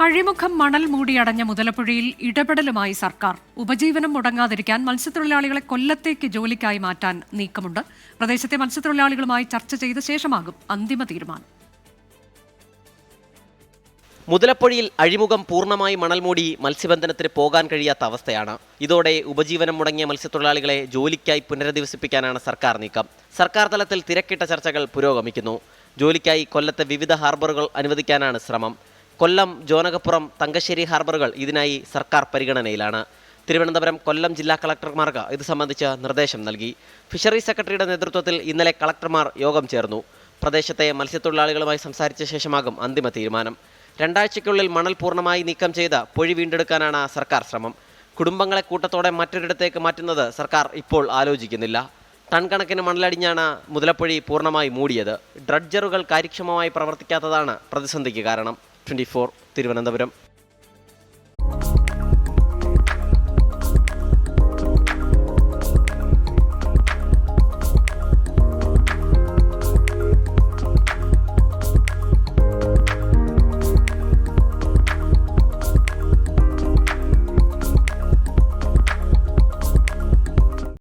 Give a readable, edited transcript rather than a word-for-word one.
അഴിമുഖം മണൽ മൂടിയടഞ്ഞ മുതലപ്പുഴയിൽ ഇടപെടലുമായി സർക്കാർ. ഉപജീവനം മുടങ്ങാതിരിക്കാൻ മത്സ്യത്തൊഴിലാളികളെ കൊല്ലത്തേക്ക് ജോലിക്കായി മാറ്റാൻ നീക്കമുണ്ട്. പ്രദേശത്തെ മത്സ്യത്തൊഴിലാളികളുമായി ചർച്ച ചെയ്ത ശേഷമാകും അന്തിമ തീരുമാനം. മുതലപ്പുഴയിൽ അഴിമുഖം പൂർണ്ണമായി മണൽ മൂടി മത്സ്യബന്ധനത്തിന് പോകാൻ കഴിയാത്ത അവസ്ഥയാണ്. ഇതോടെ ഉപജീവനം മുടങ്ങിയ മത്സ്യത്തൊഴിലാളികളെ ജോലിക്കായി പുനരധിവസിപ്പിക്കാനാണ് സർക്കാർ നീക്കം. സർക്കാർ തലത്തിൽ തിരക്കിട്ട ചർച്ചകൾ പുരോഗമിക്കുന്നു. ജോലിക്കായി കൊല്ലത്തെ വിവിധ ഹാർബറുകൾ അനുവദിക്കാനാണ് ശ്രമം. കൊല്ലം, ജോനകപ്പുറം, തങ്കശ്ശേരി ഹാർബറുകൾ ഇതിനായി സർക്കാർ പരിഗണനയിലാണ്. തിരുവനന്തപുരം, കൊല്ലം ജില്ലാ കളക്ടർമാർക്ക് ഇത് സംബന്ധിച്ച് നിർദ്ദേശം നൽകി. ഫിഷറീസ് സെക്രട്ടറിയുടെ നേതൃത്വത്തിൽ ഇന്നലെ കളക്ടർമാർ യോഗം ചേർന്നു. പ്രദേശത്തെ മത്സ്യത്തൊഴിലാളികളുമായി സംസാരിച്ച ശേഷമാകും അന്തിമ തീരുമാനം. 2 ആഴ്ചയ്ക്കുള്ളിൽ മണൽ പൂർണ്ണമായി നീക്കം ചെയ്ത് പൊഴി വീണ്ടെടുക്കാനാണ് സർക്കാർ ശ്രമം. കുടുംബങ്ങളെ കൂട്ടത്തോടെ മറ്റൊരിടത്തേക്ക് മാറ്റുന്നത് സർക്കാർ ഇപ്പോൾ ആലോചിക്കുന്നില്ല. ടൺ കണക്കിന് മണലടിഞ്ഞാണ് മുതലപ്പുഴി പൂർണ്ണമായി മൂടിയത്. ഡ്രഡ്ജറുകൾ കാര്യക്ഷമമായി പ്രവർത്തിക്കാത്തതാണ് പ്രതിസന്ധിക്ക് കാരണം. 24 തിരുവനന്തപുരം.